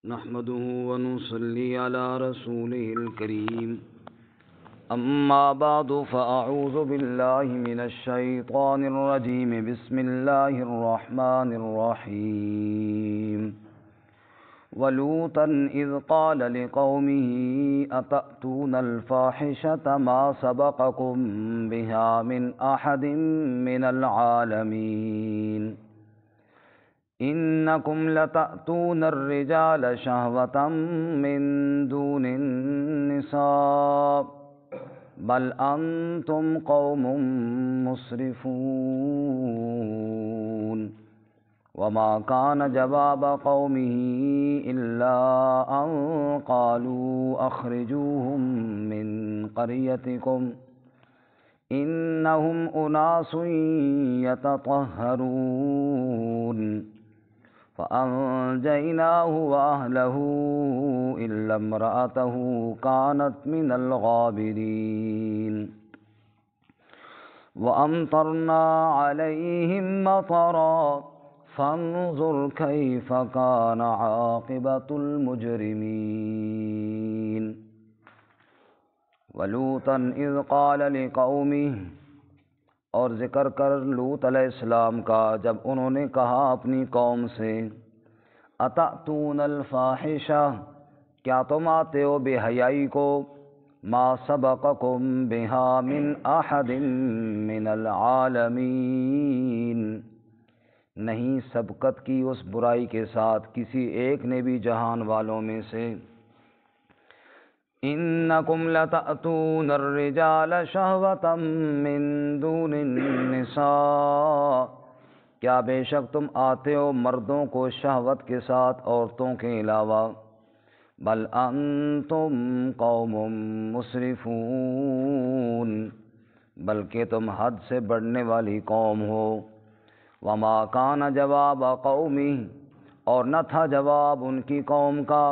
نحمده ونصلي على رسوله الكريم أما بعد فأعوذ بالله من الشيطان الرجيم بسم الله الرحمن الرحيم ولوطا إذ قال لقومه أتأتون الفاحشة ما سبقكم بها من أحد من العالمين إنكم لتأتون الرجال شهوة من دون النساء بل أنتم قوم مسرفون وما كان جواب قومه إلا أن قالوا أخرجوهم من قريتكم إنهم أناس يتطهرون فأنجيناه وأهله إلا امرأته كانت من الغابرين وأمطرنا عليهم مطرا فانظر كيف كان عاقبة المجرمين ولوطا إذ قال لقومه، اور ذکر کر لوط علیہ السلام کا جب انہوں نے کہا اپنی قوم سے، اتأتون الفاحشہ، کیا تم آتے ہو بے حیائی کو، ما سبقکم بہا من احد من العالمین، نہیں سبقت کی اس برائی کے ساتھ کسی ایک نے بھی جہان والوں میں سے، انکم لتأتون الرجال شہوة من دون النساء، کیا بے شک تم آتے ہو مردوں کو شہوت کے ساتھ عورتوں کے علاوہ، بل انتم قوم مسرفون، بلکہ تم حد سے بڑھنے والی قوم ہو، وما کان جواب قومی، اور نہ تھا جواب ان کی قوم کا،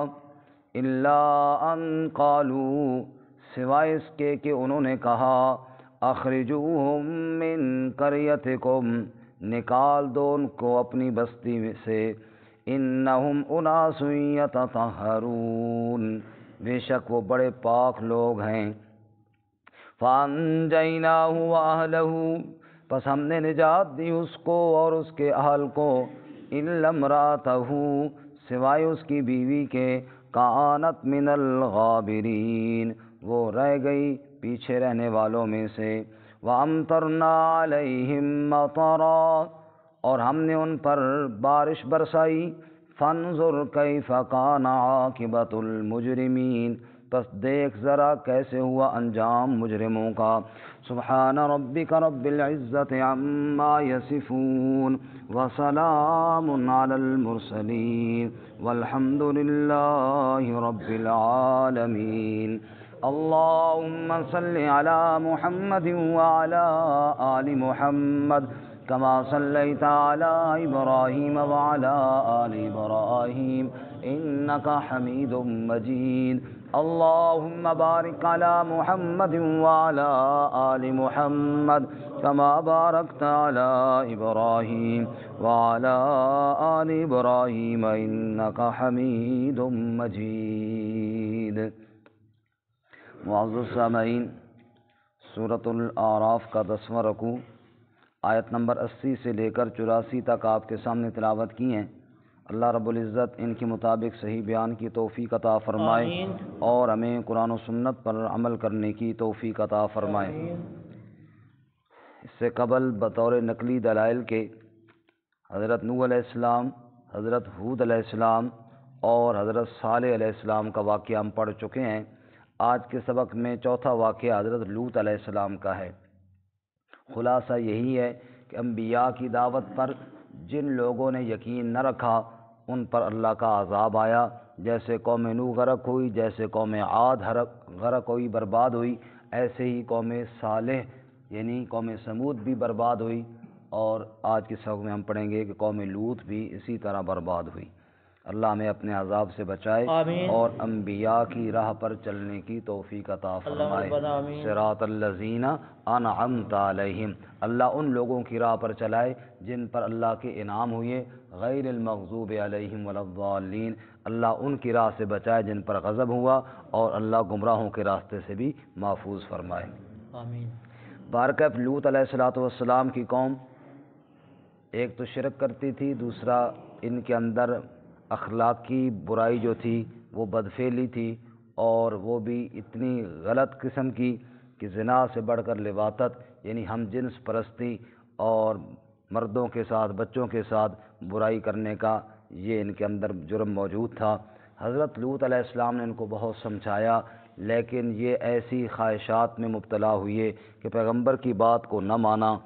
الا ان قالوا، سوائے اس کے کہ انہوں نے کہا، اخرجوہم من قریتکم، نکال دو ان کو اپنی بستی میں سے، انہم اناس یتطہرون، بے شک وہ بڑے پاک لوگ ہیں، فانجیناہ واہلہ، پس ہم نے نجات دی اس کو اور اس کے اہل کو، الا امرأتہ، سوائے اس کی بیوی کے، کانت من الغابرین، وہ رہ گئی پیچھے رہنے والوں میں سے، وامطرنا علیہم مطرا، اور ہم نے ان پر بارش برسائی، فانظر کیف کان عاقبۃ المجرمین، پس دیکھ ذرا کیسے ہوا انجام مجرموں کا، سبحان ربک رب العزت عما یصفون وسلام علی المرسلین والحمد للہ رب العالمین اللہم صل علی محمد وعلی آل محمد كما صليت على إبراهيم وعلى آل إبراهيم إنك حميد مجيد اللهم بارك على محمد وعلى آل محمد كما باركت على إبراهيم وعلى آل إبراهيم إنك حميد مجيد۔ معزز سامعین، سورۃ الاعراف کا 10واں رکوع آیت نمبر 80 سے لے کر 84 تک آپ کے سامنے تلاوت کی ہیں۔ اللہ رب العزت ان کے مطابق صحیح بیان کی توفیق عطا فرمائے اور ہمیں قرآن و سنت پر عمل کرنے کی توفیق عطا فرمائے۔ اس سے قبل بطور نقلی دلائل کے حضرت نوح علیہ السلام، حضرت ہود علیہ السلام اور حضرت صالح علیہ السلام کا واقعہ ہم پڑھ چکے ہیں۔ آج کے سبق میں چوتھا واقعہ حضرت لوط علیہ السلام کا ہے۔ خلاصہ یہی ہے کہ انبیاء کی دعوت پر جن لوگوں نے یقین نہ رکھا ان پر اللہ کا عذاب آیا، جیسے قوم نوح غرق ہوئی، جیسے قوم عاد غرق ہوئی، برباد ہوئی، ایسے ہی قوم صالح یعنی قوم سمود بھی برباد ہوئی، اور آج کے سبق میں ہم پڑھیں گے کہ قوم لوط بھی اسی طرح برباد ہوئی۔ اللہ ہمیں اپنے عذاب سے بچائے آمین۔ اور انبیاء کی راہ پر چلنے کی توفیق عطا فرمائے۔ صراط الذین انعمت علیہم، اللہ ان لوگوں کی راہ پر چلائے جن پر اللہ کے انعام ہوئے، غیر المغضوب علیہم ولا الضالین، اللہ ان کی راہ سے بچائے جن پر غضب ہوا، اور اللہ گمراہوں کے راستے سے بھی محفوظ فرمائے۔ آمین۔ بارکہ لوط علیہ السلام کی قوم ایک تو شرک کرتی تھی، دوسرا ان کے اندر اخلاقی برائی جو تھی وہ بدفعلی تھی، اور وہ بھی اتنی غلط قسم کی کہ زنا سے بڑھ کر لواطت، یعنی ہم جنس پرستی اور مردوں کے ساتھ بچوں کے ساتھ برائی کرنے کا یہ ان کے اندر جرم موجود تھا۔ حضرت لوط علیہ السلام نے ان کو بہت سمجھایا، لیکن یہ ایسی خواہشات میں مبتلا ہوئے کہ پیغمبر کی بات کو نہ مانا۔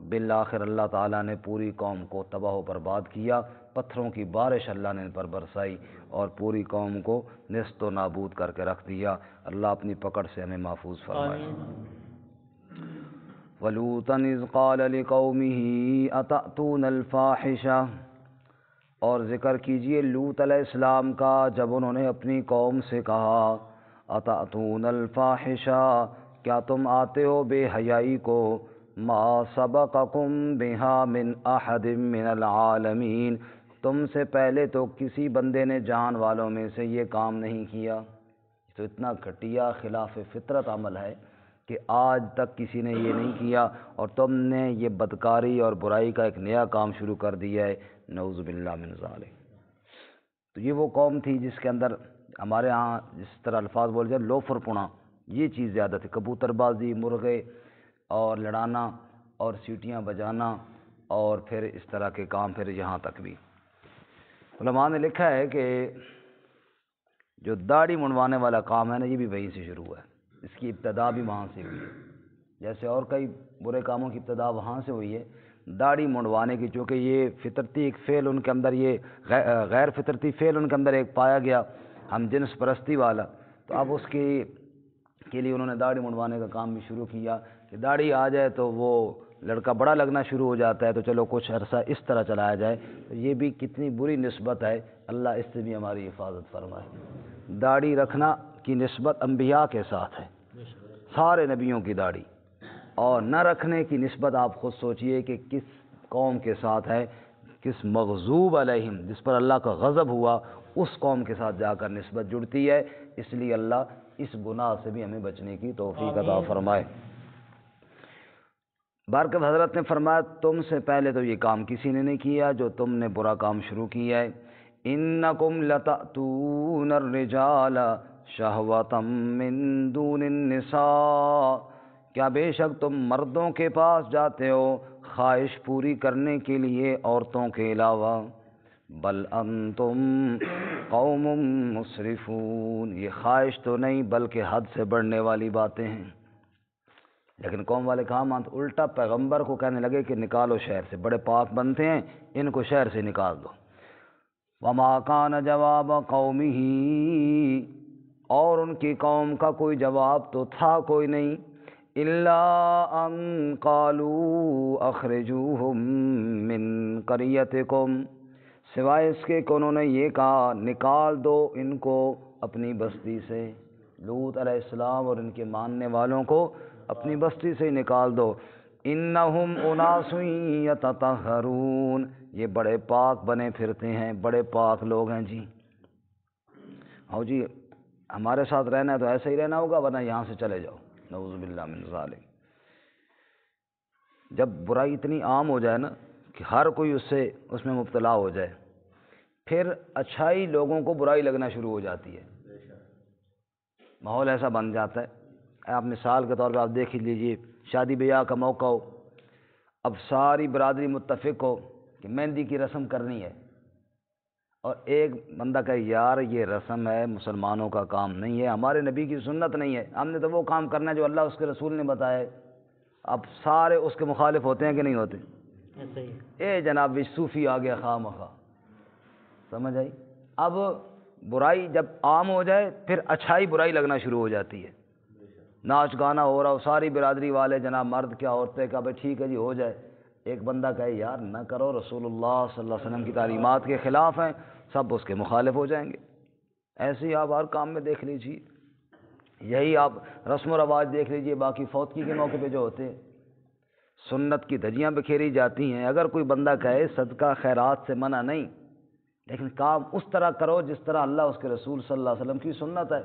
بالآخر اللہ تعالیٰ نے پوری قوم کو تباہ و برباد کیا، پتھروں کی بارش اللہ نے ان پر برسائی اور پوری قوم کو نیست و نابود کر کے رکھ دیا۔ اللہ اپنی پکڑ سے ہمیں محفوظ فرمائے۔ وَلُوطًا إِذْ قَالَ لِقَوْمِهِ أَتَأْتُونَ الْفَاحِشَةَ، اور ذکر کیجئے لوط علیہ السلام کا جب انہوں نے اپنی قوم سے کہا أَتَأْتُونَ الْفَاحِشَةَ، کیا تم آتے ہو بے حیائی کو، ما سبقکم بہا من احد من العالمین، تم سے پہلے تو کسی بندے نے جہان والوں میں سے یہ کام نہیں کیا۔ تو اتنا گھٹیا خلاف فطرت عمل ہے کہ آج تک کسی نے یہ نہیں کیا، اور تم نے یہ بدکاری اور برائی کا ایک نیا کام شروع کر دیا ہے، نعوذ باللہ من ذالک۔ تو یہ وہ قوم تھی جس کے اندر ہمارے ہاں جس طرح الفاظ بول جائے لوفر پونا، یہ چیز زیادہ تھی، کبوتر بازی، مرغے اور لڑانا اور سیٹیاں بجانا اور پھر اس طرح کے کام پھر یہاں تک بھی۔ علماء نے لکھا ہے کہ جو داڑھی منڈوانے والا کام ہے نا، یہ بھی وہیں سے شروع ہوا ہے، اس کی ابتدا بھی وہاں سے ہوئی ہے، جیسے اور کئی برے کاموں کی ابتدا وہاں سے ہوئی ہے۔ داڑھی منڈوانے کی، چونکہ یہ فطرتی ایک فعل ان کے اندر، یہ غیر فطرتی فعل ان کے اندر ایک پایا گیا، ہم جنس پرستی والا، تو اب اس کے لیے انہوں نے داڑھی منڈوانے کا کام بھی شروع کیا کہ داڑھی آ جائے تو وہ لڑکا بڑا لگنا شروع ہو جاتا ہے، تو چلو کچھ عرصہ اس طرح چلایا جائے۔ تو یہ بھی کتنی بری نسبت ہے، اللہ اس سے بھی ہماری حفاظت فرمائے۔ داڑھی رکھنا کی نسبت انبیاء کے ساتھ ہے، سارے نبیوں کی داڑھی، اور نہ رکھنے کی نسبت آپ خود سوچئے کہ کس قوم کے ساتھ ہے، کس مغضوب علیہم، جس پر اللہ کا غضب ہوا، اس قوم کے ساتھ جا کر نسبت جڑتی ہے۔ اس لیے اللہ اس گناہ سے بھی ہمیں بچنے کی توفیق عطا فرمائے۔ بارکہ حضرت نے فرمایا تم سے پہلے تو یہ کام کسی نے نہیں کیا جو تم نے برا کام شروع کیا ہے۔ انکم لتأتون الرجال شہوۃ من دون النساء، کیا بے شک تم مردوں کے پاس جاتے ہو خواہش پوری کرنے کے لیے عورتوں کے علاوہ، بل انتم قوم مسرفون، یہ خواہش تو نہیں بلکہ حد سے بڑھنے والی باتیں ہیں۔ لیکن قوم والے کہاں مانتے، الٹا پیغمبر کو کہنے لگے کہ نکالو شہر سے، بڑے پاک بنتے ہیں، ان کو شہر سے نکال دو۔ وما کان جواب قومہ، اور ان کی قوم کا کوئی جواب تو تھا کوئی نہیں، الا ان قالوا اخرجوہم من قریتکم، سوائے اس کے کہ انہوں نے یہ کہا نکال دو ان کو اپنی بستی سے، لوط علیہ السلام اور ان کے ماننے والوں کو اپنی بستی سے ہی نکال دو۔ انہم اناس یتطہرون، یہ بڑے پاک بنے پھرتے ہیں، بڑے پاک لوگ ہیں جی۔ ہاں جی، ہمارے ساتھ رہنا ہے تو ایسے ہی رہنا ہوگا، ورنہ یہاں سے چلے جاؤ، نعوذ باللہ من ذالک۔ جب برائی اتنی عام ہو جائے نا کہ ہر کوئی اس میں مبتلا ہو جائے، پھر اچھائی لوگوں کو برائی لگنا شروع ہو جاتی ہے، ماحول ایسا بن جاتا ہے۔ آپ مثال کے طور پہ آپ دیکھ لیجیے، شادی بیاہ کا موقع ہو، اب ساری برادری متفق ہو کہ مہندی کی رسم کرنی ہے، اور ایک بندہ کہے یار یہ رسم ہے، مسلمانوں کا کام نہیں ہے، ہمارے نبی کی سنت نہیں ہے، ہم نے تو وہ کام کرنا ہے جو اللہ اس کے رسول نے بتایا ہے۔ اب سارے اس کے مخالف ہوتے ہیں کہ نہیں ہوتے؟ اے جناب صوفی آ گیا خواہ مخواہ، سمجھ آئی؟ اب برائی جب عام ہو جائے پھر اچھائی برائی لگنا شروع ہو جاتی ہے، ناچ گانا ہو رہا ہو، ساری برادری والے جناب مرد کیا عورتیں کیا، بھائی ٹھیک ہے جی ہو جائے، ایک بندہ کہے یار نہ کرو، رسول اللہ صلی اللہ علیہ وسلم کی تعلیمات کے خلاف ہیں، سب اس کے مخالف ہو جائیں گے۔ ایسے ہی آپ ہر کام میں دیکھ لیجیے، یہی آپ رسم و رواج دیکھ لیجیے، باقی فوتگی کے موقع پہ جو ہوتے ہیں سنت کی دھجیاں بکھیری جاتی ہیں۔ اگر کوئی بندہ کہے صدقہ خیرات سے منع نہیں، لیکن کام اس طرح کرو جس طرح اللہ اس کے رسول صلی اللہ علیہ وسلم کی سنت ہے۔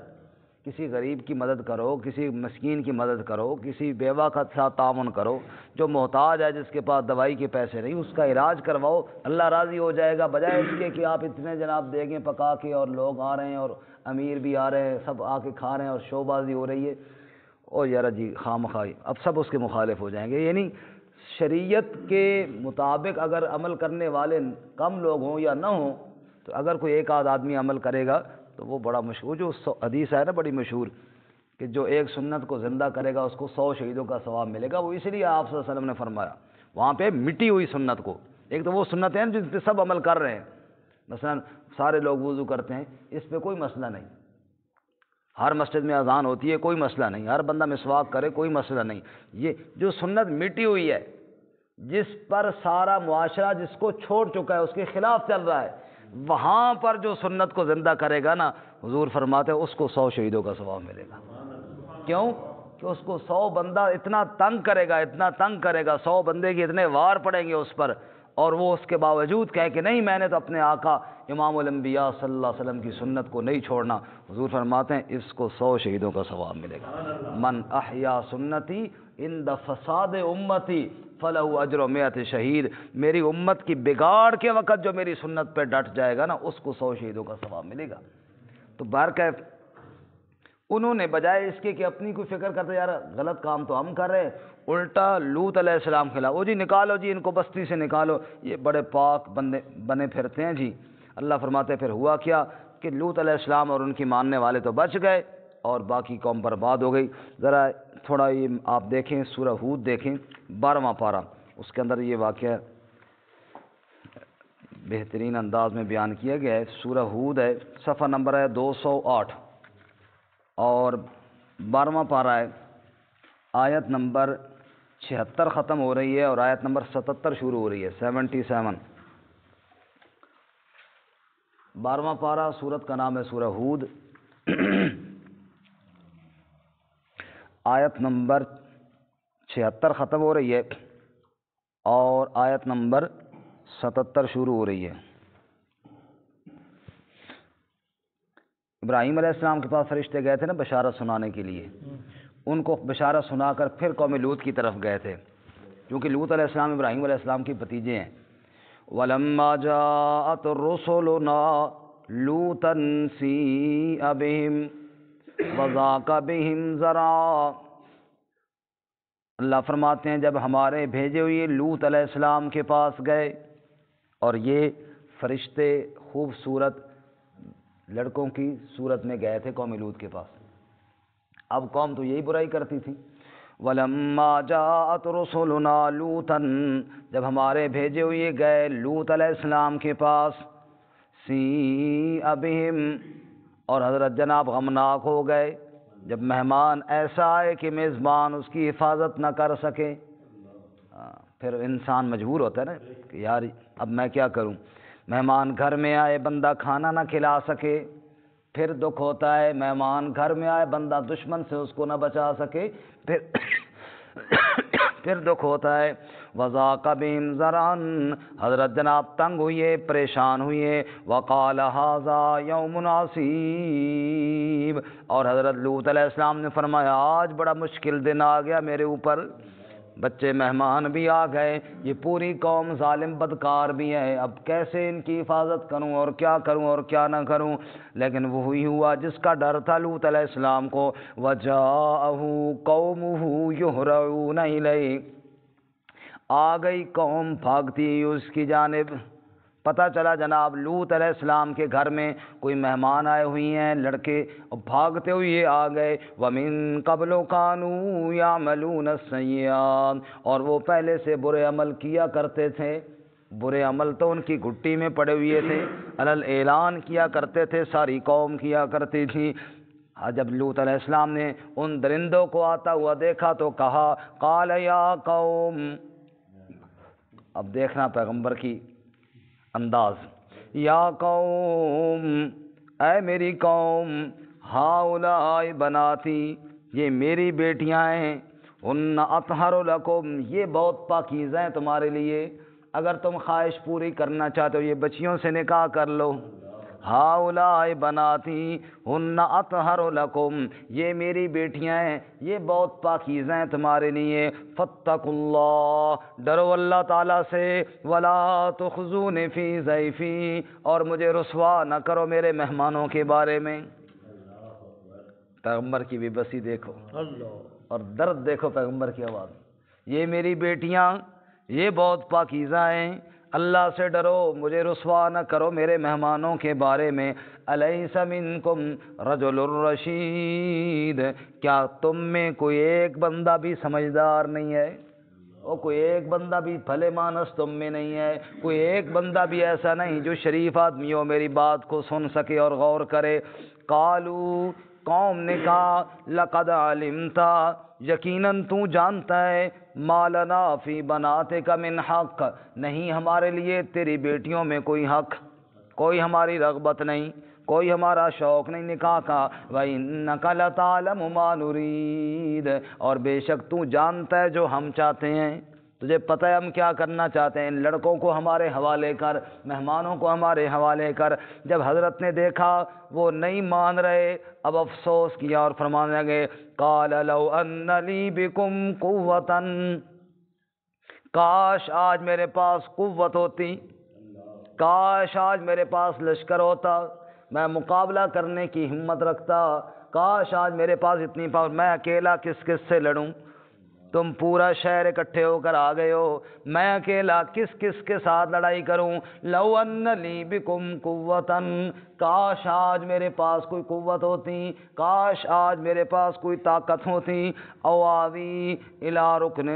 کسی غریب کی مدد کرو، کسی مسکین کی مدد کرو، کسی بیوہ کا ساتھ تعاون کرو، جو محتاج ہے جس کے پاس دوائی کے پیسے نہیں اس کا علاج کرواؤ، اللہ راضی ہو جائے گا، بجائے اس کے کہ آپ اتنے جناب دیگیں پکا کے اور لوگ آ رہے ہیں اور امیر بھی آ رہے ہیں، سب آ کے کھا رہے ہیں اور شو بازی ہو رہی ہے، اور یار جی خام خواہ اب سب اس کے مخالف ہو جائیں گے۔ یعنی شریعت کے مطابق اگر عمل کرنے والے کم لوگ ہوں یا نہ ہوں، تو اگر کوئی ایک آدھ آدمی عمل کرے گا تو وہ بڑا مشہور، جو حدیث ہے نا بڑی مشہور کہ جو ایک سنت کو زندہ کرے گا اس کو 100 شہیدوں کا ثواب ملے گا، وہ اس لیے آپ صلی اللہ علیہ وسلم نے فرمایا وہاں پہ مٹی ہوئی سنت کو۔ ایک تو وہ سنت ہے جس پہ سب عمل کر رہے ہیں، مثلا سارے لوگ وضو کرتے ہیں، اس پہ کوئی مسئلہ نہیں، ہر مسجد میں اذان ہوتی ہے کوئی مسئلہ نہیں، ہر بندہ مسواک کرے کوئی مسئلہ نہیں۔ یہ جو سنت مٹی ہوئی ہے جس پر سارا معاشرہ جس کو چھوڑ چکا ہے اس کے خلاف چل رہا ہے، وہاں پر جو سنت کو زندہ کرے گا نا، حضور فرماتے ہیں اس کو 100 شہیدوں کا ثواب ملے گا۔ کیوں کہ اس کو 100 بندہ اتنا تنگ کرے گا، اتنا تنگ کرے گا، 100 بندے کے اتنے وار پڑیں گے اس پر، اور وہ اس کے باوجود کہے کہ نہیں میں نے تو اپنے آقا امام الانبیاء صلی اللہ علیہ وسلم کی سنت کو نہیں چھوڑنا، حضور فرماتے ہیں اس کو 100 شہیدوں کا ثواب ملے گا۔ من احیا سنتی عند فساد امتی فلہ اجر 100 شہید، میری امت کی بگاڑ کے وقت جو میری سنت پہ ڈٹ جائے گا نا اس کو 100 شہیدوں کا ثواب ملے گا۔ تو بہرکیف انہوں نے بجائے اس کے کہ اپنی کوئی فکر کرتے یار غلط کام تو ہم کر رہے ہیں، الٹا لوط علیہ السلام کے خلاف، او جی نکالو جی ان کو بستی سے نکالو، یہ بڑے پاک بندے بنے پھرتے ہیں جی۔ اللہ فرماتے ہیں پھر ہوا کیا کہ لوط علیہ السلام اور ان کی ماننے والے تو بچ گئے اور باقی قوم برباد ہو گئی۔ ذرا تھوڑا یہ آپ دیکھیں سورہ ہود دیکھیں 12واں پارہ، اس کے اندر یہ واقعہ بہترین انداز میں بیان کیا گیا ہے۔ سورہ ہود ہے، صفحہ نمبر ہے 208 اور 12واں پارہ ہے، آیت نمبر 76 ختم ہو رہی ہے اور آیت نمبر 77 شروع ہو رہی ہے، 77۔ 12واں پارہ سورت کا نام ہے سورہ ہود، آیت نمبر 76 ختم ہو رہی ہے اور آیت نمبر 77 شروع ہو رہی ہے۔ ابراہیم علیہ السلام کے پاس فرشتے گئے تھے نا بشارت سنانے کے لیے، ان کو بشارت سنا کر پھر قوم لوط کی طرف گئے تھے، کیونکہ لوط علیہ السلام ابراہیم علیہ السلام کے بھتیجے ہیں۔ وَلَمَّا جَاءَتْ رُسُلُنَا لُوطًا سِیءَ بِهِمْ وَضَاقَ بِهِمْ ذَرْعًا، اللہ فرماتے ہیں جب ہمارے بھیجے ہوئے لوط علیہ السلام کے پاس گئے، اور یہ فرشتے خوبصورت لڑکوں کی صورت میں گئے تھے قوم لوط کے پاس، اب قوم تو یہی برائی کرتی تھی۔ وَلَمَّا جَاءَتْ رُسُلُنَا لُوطًا، جب ہمارے بھیجے ہوئے گئے لوط علیہ السلام کے پاس، سِیءَ بِهِمْ، اور حضرت جناب غمناک ہو گئے جب مہمان ایسا آئے کہ میزبان اس کی حفاظت نہ کر سکے۔ پھر انسان مجبور ہوتا ہے نا کہ یار اب میں کیا کروں، مہمان گھر میں آئے بندہ کھانا نہ کھلا سکے، پھر دکھ ہوتا ہے، مہمان گھر میں آئے بندہ دشمن سے اس کو نہ بچا سکے، پھر دکھ ہوتا ہے۔ وَضَاقَ بِهِمْ ذَرْعًا، حضرت جناب تنگ ہوئے، پریشان ہوئے۔ وَقَالَ هَذَا يَوْمٌ عَصِیبٌ، اور حضرت لوط علیہ السلام نے فرمایا آج بڑا مشکل دن آ گیا میرے اوپر، بچے مہمان بھی آ گئے، یہ پوری قوم ظالم بدکار بھی ہے، اب کیسے ان کی حفاظت کروں اور کیا کروں اور کیا نہ کروں۔ لیکن وہی ہوا جس کا ڈر تھا لوط علیہ السلام کو، وَجَاءَهُ قَوْمُهُ يُهْرَعُونَ إِلَيْهِ، آ گئی قوم بھاگتی اس کی جانب، پتہ چلا جناب لوط علیہ السلام کے گھر میں کوئی مہمان آئے ہوئی ہیں لڑکے، بھاگتے ہوئے آ گئے۔ وَمِن قَبْلُ كَانُوا يَعْمَلُونَ السَّيِّئَاتِ، اور وہ پہلے سے برے عمل کیا کرتے تھے، برے عمل تو ان کی گھٹی میں پڑے ہوئے تھے، علل اعلان کیا کرتے تھے، ساری قوم کیا کرتی تھی۔ جب لوط علیہ السلام نے ان درندوں کو آتا ہوا دیکھا تو کہا قال یا قوم، اب دیکھنا پیغمبر کی انداز، یا قوم، اے میری قوم، ہاؤلائی بناتی، یہ میری بیٹیاں ہیں، ان اطہر لکم، یہ بہت پاکیزہ ہیں تمہارے لیے، اگر تم خواہش پوری کرنا چاہتے ہو یہ بچیوں سے نکاح کر لو۔ ہاؤلائی بناتی ہن اطہر لکم، یہ میری بیٹیاں ہیں، یہ بہت پاکیزہ ہیں تمہارے لیے۔ فاتقوا اللہ، ڈرو اللہ تعالیٰ سے، ولا تخزون فی ضیفی، اور مجھے رسوا نہ کرو میرے مہمانوں کے بارے میں۔ پیغمبر کی بے بسی دیکھو اور درد دیکھو پیغمبر کی آواز، یہ میری بیٹیاں یہ بہت پاکیزہ ہیں، اللہ سے ڈرو، مجھے رسوا نہ کرو میرے مہمانوں کے بارے میں۔ الیس منکم رجل الرشید، کیا تم میں کوئی ایک بندہ بھی سمجھدار نہیں ہے؟ اور کوئی ایک بندہ بھی بھلے مانس تم میں نہیں ہے؟ کوئی ایک بندہ بھی ایسا نہیں جو شریف آدمی ہو میری بات کو سن سکے اور غور کرے؟ قالو، قوم نے کہا، لقد علمت، یقیناً تو جانتا ہے، ما لنا فی بناتک من حق، نہیں ہمارے لیے تیری بیٹیوں میں کوئی حق، کوئی ہماری رغبت نہیں، کوئی ہمارا شوق نہیں نکاح کا۔ وَإِنَّكَ لَتَعْلَمُ مَا نُرِيدُ، اور بے شک تو جانتا ہے جو ہم چاہتے ہیں، تجھے پتہ ہے ہم کیا کرنا چاہتے ہیں، ان لڑکوں کو ہمارے حوالے کر، مہمانوں کو ہمارے حوالے کر۔ جب حضرت نے دیکھا وہ نہیں مان رہے، اب افسوس کیا اور فرمانے لگے، قَالَ لَوْ أَنَّ لِي بِكُمْ قُوَّةً، کاش آج میرے پاس قوت ہوتی، کاش آج میرے پاس لشکر ہوتا، میں مقابلہ کرنے کی ہمت رکھتا، کاش آج میرے پاس اتنی پاور، میں اکیلا کس کس سے لڑوں؟ تم پورا شہر اکٹھے ہو کر آ گئے ہو، میں اکیلا کس کس کے ساتھ لڑائی کروں؟ لو ان لی بکم قوتن، کاش آج میرے پاس کوئی قوت ہوتی، کاش آج میرے پاس کوئی طاقت ہوتی۔ او آوی الی رکن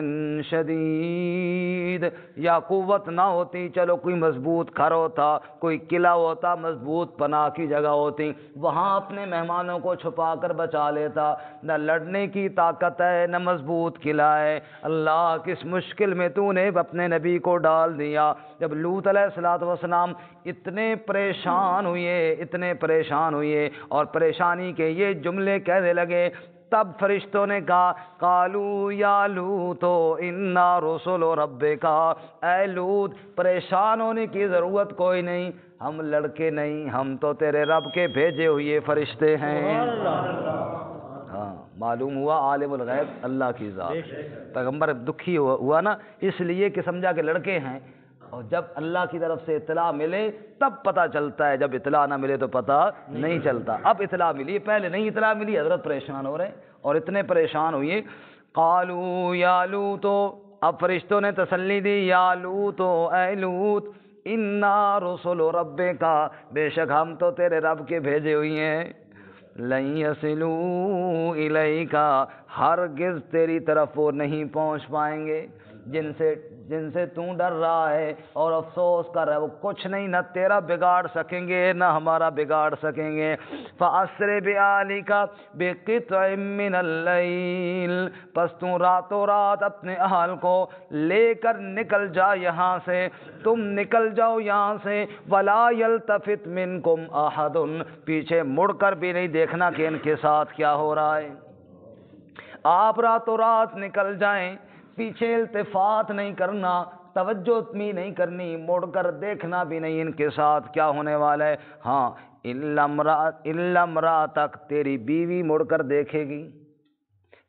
شدید، یا قوت نہ ہوتی، چلو کوئی مضبوط گھر ہوتا، کوئی قلعہ ہوتا، مضبوط پناہ کی جگہ ہوتی، وہاں اپنے مہمانوں کو چھپا کر بچا لیتا۔ نہ لڑنے کی طاقت ہے، نہ مضبوط قلعہ ہے، اللہ کس مشکل میں تو نے اپنے نبی کو ڈال دیا۔ جب لوط علیہ السلام اتنے پریشان ہوئے، اتنے پریشان ہوئے اور پریشانی کے یہ جملے کہنے لگے، تب فرشتوں نے کہا، قالوا یا لوط انا رسول ربک، اے لوط پریشان ہونے کی ضرورت کوئی نہیں، ہم لڑکے نہیں، ہم تو تیرے رب کے بھیجے ہوئے فرشتے ہیں۔ ہاں، معلوم ہوا عالم الغیب اللہ کی ذات۔ پیغمبر دکھی ہوا نا، اس لیے کہ سمجھا کہ لڑکے ہیں، اور جب اللہ کی طرف سے اطلاع ملے تب پتہ چلتا ہے، جب اطلاع نہ ملے تو پتہ نہیں چلتا۔ اب اطلاع ملی، پہلے نہیں اطلاع ملی، حضرت پریشان ہو رہے اور اتنے پریشان ہوئے۔ قالوا یا لوط، اب فرشتوں نے تسلی دی، یا لوط، اے لوط، انا رسول ربک، بے شک ہم تو تیرے رب کے بھیجے ہوئے ہیں، لن یصلوا الیک، ہرگز تیری طرف وہ نہیں پہنچ پائیں گے، جن سے تو ڈر رہا ہے اور افسوس کر رہا ہے، وہ کچھ نہیں، نہ تیرا بگاڑ سکیں گے نہ ہمارا بگاڑ سکیں گے۔ فَأَسْرِ بِأَهْلِكَ بِقِطْعٍ مِّنَ اللَّيْلِ، پس تو راتوں رات اپنے اہل کو لے کر نکل جا یہاں سے، تم نکل جاؤ یہاں سے، وَلَا يَلْتَفِتْ مِنْكُمْ أَحَدٌ، پیچھے مڑ کر بھی نہیں دیکھنا کہ ان کے ساتھ کیا ہو رہا ہے۔ آپ راتوں رات نکل جائیں، پیچھے التفات نہیں کرنا، توجہ بھی نہیں کرنی، مڑ کر دیکھنا بھی نہیں ان کے ساتھ کیا ہونے والا ہے۔ ہاں، الا امراتک، تیری بیوی مڑ کر دیکھے گی،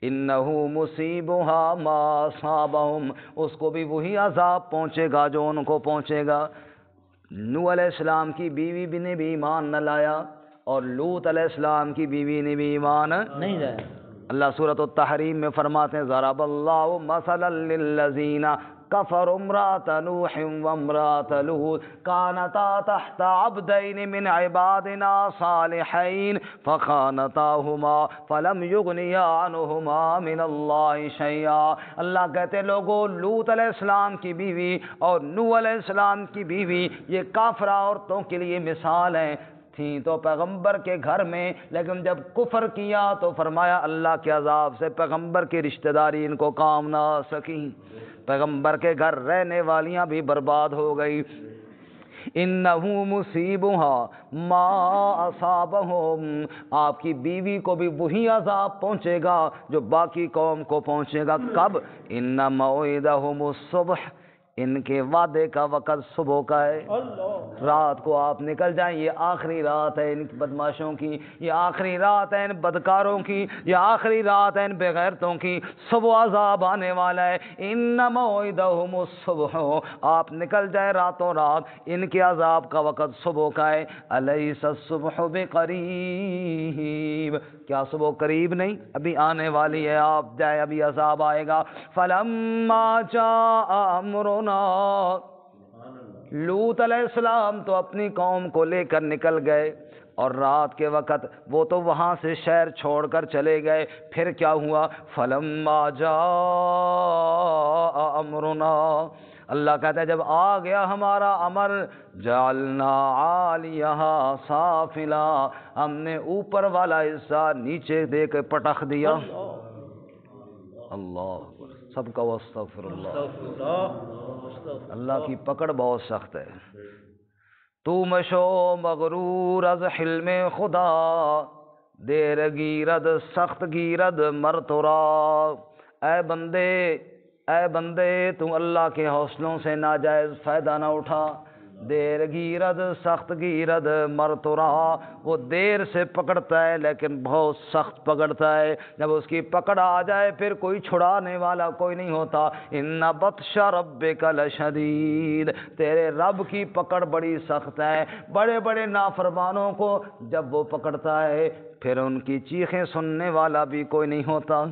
انہ مصیبھا ما اصابہم، اس کو بھی وہی عذاب پہنچے گا جو ان کو پہنچے گا۔ نوح علیہ السلام کی بیوی بھی نے بھی ایمان نہ لایا، اور لوط علیہ السلام کی بیوی نے بھی ایمان نہیں لایا۔ اللہ سورۃ التحریم میں فرماتے ہیں، ضرب اللہ مثلا للذین کفروا امرأۃ نوح وامرأۃ لوط کانتا تحت عبدین من عبادنا صالحین فخانتاہما فلم یغنیا عنہما من اللہ شیئا۔ اللہ کہتے ہیں لوگوں، لوط علیہ السلام کی بیوی اور نوح علیہ السلام کی بیوی یہ کافرہ عورتوں کے لیے مثال ہیں، تھیں تو پیغمبر کے گھر میں، لیکن جب کفر کیا تو فرمایا اللہ کے عذاب سے پیغمبر کی رشتہ داری ان کو کام نہ آ سکی، پیغمبر کے گھر رہنے والیاں بھی برباد ہو گئی۔ انہو مصیبہا ما اصابہم، آپ کی بیوی کو بھی وہی عذاب پہنچے گا جو باقی قوم کو پہنچے گا۔ کب؟ ان موعدہم الصبح، ان کے وعدے کا وقت صبح کا ہے۔ رات کو آپ نکل جائیں، یہ آخری رات ہے ان بدماشوں کی، یہ آخری رات ہے ان بدکاروں کی، یہ آخری رات ہے ان بے غیرتوں کی، صبح عذاب آنے والا ہے۔ ان موعدہم الصبح، آپ نکل جائیں راتوں رات، ان کے عذاب کا وقت صبح کا ہے۔ الیس الصبح بقریب، کیا صبح قریب نہیں؟ ابھی آنے والی ہے، آپ جائے ابھی عذاب آئے گا۔ فلما جاء امرنا، لوط علیہ السلام تو اپنی قوم کو لے کر نکل گئے، اور رات کے وقت وہ تو وہاں سے شہر چھوڑ کر چلے گئے۔ پھر کیا ہوا؟ فلما جاء امرنا، اللہ کہتا ہے جب آ گیا ہمارا امر، جعلنا عالیہا سافلا، ہم نے اوپر والا حصہ نیچے دے کے پٹخ دیا۔ اللہ اکبر، سب کا استغفر اللہ، اللہ کی پکڑ بہت سخت ہے۔ تو مشو مغرور از حلم خدا، دیر گیرد سخت گیرد مرتورا، اے بندے، اے بندے تو اللہ کے حوصلوں سے ناجائز فائدہ نہ اٹھا۔ دیر گیرد سخت گیرد مرتورا، وہ دیر سے پکڑتا ہے لیکن بہت سخت پکڑتا ہے، جب اس کی پکڑ آ جائے پھر کوئی چھڑانے والا کوئی نہیں ہوتا۔ ان بطش ربک لشدید، تیرے رب کی پکڑ بڑی سخت ہے۔ بڑے بڑے نافرمانوں کو جب وہ پکڑتا ہے پھر ان کی چیخیں سننے والا بھی کوئی نہیں ہوتا۔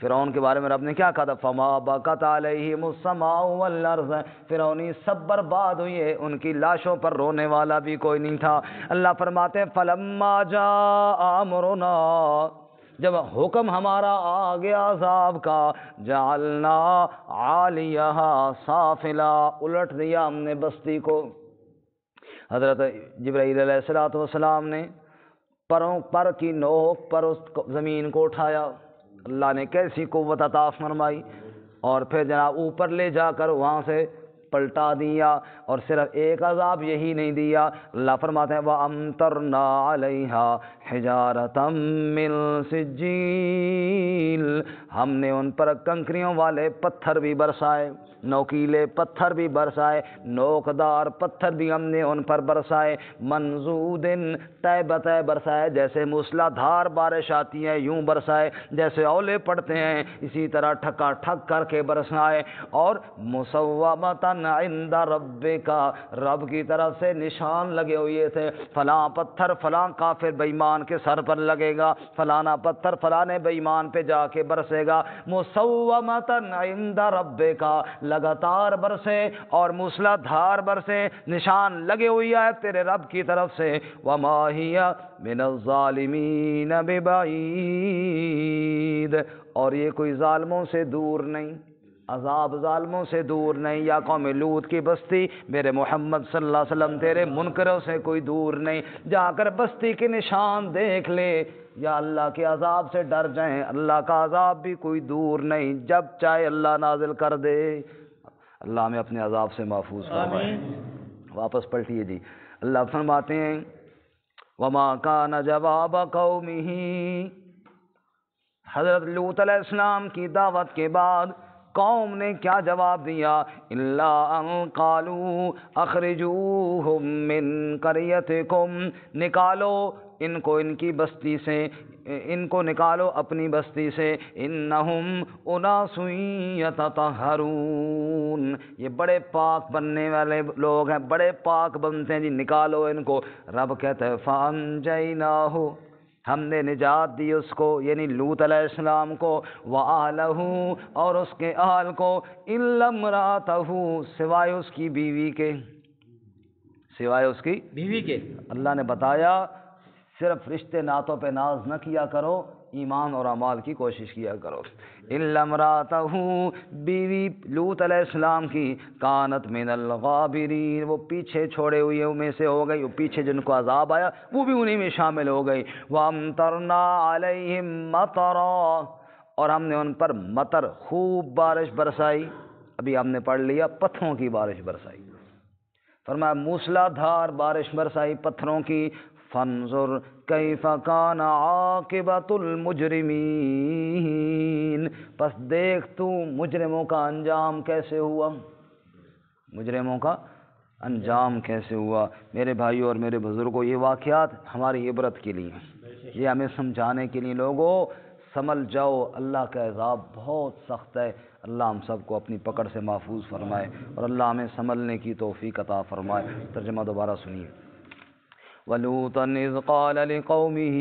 فرعون کے بارے میں رب نے کیا کہا تھا؟ فما بکت علیہم السماء والارض، فرعونی سب برباد ہوئے، ان کی لاشوں پر رونے والا بھی کوئی نہیں تھا۔ اللہ فرماتے ہیں فلما جاء امرنا، جب حکم ہمارا آ گیا عذاب کا، جعلنا عالیہا سافلا، الٹ دیا ہم نے بستی کو۔ حضرت جبرائیل علیہ السلام نے پروں پر کی نوک پر اس زمین کو اٹھایا، اللہ نے کیسی قوت عطا فرمائی، اور پھر جناب اوپر لے جا کر وہاں سے پلٹا دیا۔ اور صرف ایک عذاب یہی نہیں دیا، اللہ فرماتے ہیں وَأَمْطَرْنَا عَلَيْهَا حِجَارَةً مِّن سِجِّيلٍ، ہم نے ان پر کنکریوں والے پتھر بھی برسائے، نوکیلے پتھر بھی برسائے، نوکدار پتھر بھی ہم نے ان پر برسائے، منضود تہ بتہ برسائے، جیسے موسلا دھار بارش آتی ہے یوں برسائے، جیسے اولے پڑتے ہیں اسی طرح ٹھکا ٹھک کر کے برسائے، اور مسومۃ عند ربک، رب کی طرف سے نشان لگے ہوئے تھے، فلاں پتھر فلاں کافر بے ایمان کے سر پر لگے گا، فلانا پتھر فلانے بے ایمان پہ جا کے برسے گا، مسومۃ عند ربک، لگاتار برسے اور موسلا دھار برسے، نشان لگے ہوئی ہے تیرے رب کی طرف سے، وما ہی من الظالمین ببعید، اور یہ کوئی ظالموں سے دور نہیں، عذاب ظالموں سے دور نہیں۔ یا قوم لوط کی بستی، میرے محمد صلی اللہ علیہ وسلم تیرے منکروں سے کوئی دور نہیں، جا کر بستی کے نشان دیکھ لے، یا اللہ کے عذاب سے ڈر جائیں، اللہ کا عذاب بھی کوئی دور نہیں، جب چاہے اللہ نازل کر دے۔ اللہ ہمیں اپنے عذاب سے محفوظ فرمائے۔ واپس پلٹیے جی، اللہ فرماتے ہیں وما کان جواب قومہ، حضرت لوط علیہ السلام کی دعوت کے بعد قوم نے کیا جواب دیا؟ الا ان قالوا اخرجوہم من قریتکم، نکالو ان کو ان کی بستی سے، ان کو نکالو اپنی بستی سے، انہم اناس یتطہرون، یہ بڑے پاک بننے والے لوگ ہیں، بڑے پاک بنتے ہیں جی، نکالو ان کو۔ رب کہتا ہے فانجیناہ، ہم نے نجات دی اس کو، یعنی لوط علیہ السلام کو، وآلہ، اور اس کے اہل کو، الا امرأتہ، سوائے اس کی بیوی کے، سوائے اس کی بیوی کے۔ اللہ نے بتایا صرف رشتے ناتوں پہ ناز نہ کیا کرو، ایمان اور اعمال کی کوشش کیا کرو۔ الا امرأتہ، بیوی لوط علیہ السلام کی، کانت من الغابرین، وہ پیچھے چھوڑے ہوئے میں سے ہو گئی، وہ پیچھے جن کو عذاب آیا وہ بھی انہی میں شامل ہو گئی۔ وامطرنا علیہم مطرا، اور ہم نے ان پر مطر خوب بارش برسائی، ابھی ہم نے پڑھ لیا پتھروں کی بارش برسائی۔ فرمایا موسلا دھار بارش برسائی پتھروں کی، فانظر کیف کان عاقبۃ المجرمین، پس دیکھ تو مجرموں کا انجام کیسے ہوا، مجرموں کا انجام کیسے ہوا۔ میرے بھائیوں اور میرے بزرگوں، یہ واقعات ہماری عبرت کے لیے ہیں، یہ ہمیں سمجھانے کے لیے، لوگوں سنبھل جاؤ، اللہ کا عذاب بہت سخت ہے۔ اللہ ہم سب کو اپنی پکڑ سے محفوظ فرمائے اور اللہ ہمیں سنبھلنے کی توفیق عطا فرمائے۔ ترجمہ دوبارہ سنیے۔ وَلُوطًا إِذْ قَالَ لِقَوْمِهِ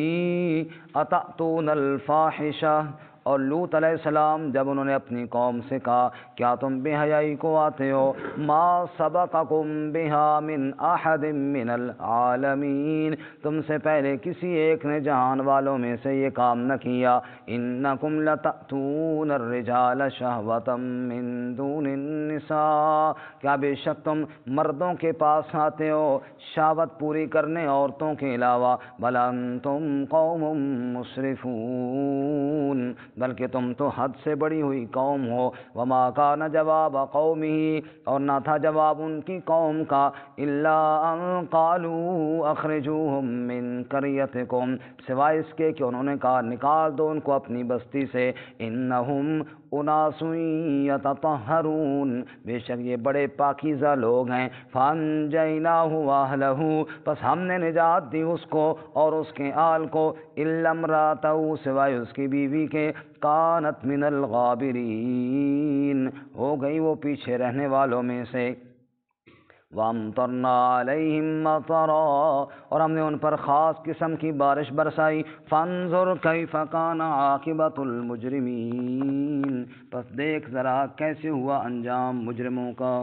أَتَأْتُونَ الْفَاحِشَةَ، اور لوط علیہ السلام جب انہوں نے اپنی قوم سے کہا کیا تم بے حیائی کو آتے ہو، ما سبقکم بہا من احد من العالمین، تم سے پہلے کسی ایک نے جہان والوں میں سے یہ کام نہ کیا، انکم لتأتون الرجال شہوۃ من دون النساء، کیا بے شک تم مردوں کے پاس آتے ہو شہوت پوری کرنے عورتوں کے علاوہ، بل انتم قوم مسرفون، بلکہ تم تو حد سے بڑی ہوئی قوم ہو۔ وما کان جواب قومہ، اور نہ تھا جواب ان کی قوم کا، الا ان قالوا اخرجوہم من قریتکم، سوائے اس کے کہ انہوں نے کہا نکال دو ان کو اپنی بستی سے، انہم اناس یتطہرون، بے شک یہ بڑے پاکیزہ لوگ ہیں، فانجیناہ واہلہ، پس ہم نے نجات دی اس کو اور اس کے آل کو، الا امرأتہ، سوائے اس کی بیوی کے، کانت من الغابرین، ہو گئی وہ پیچھے رہنے والوں میں سے، وَأَمْطَرْنَا عَلَيْهِمْ مَطَرًا، اور ہم نے ان پر خاص قسم کی بارش برسائی، فَانظُرْ كَيْفَ كَانَ عَاقِبَةُ الْمُجْرِمِينَ، پس دیکھ ذرا کیسے ہوا انجام مجرموں کا۔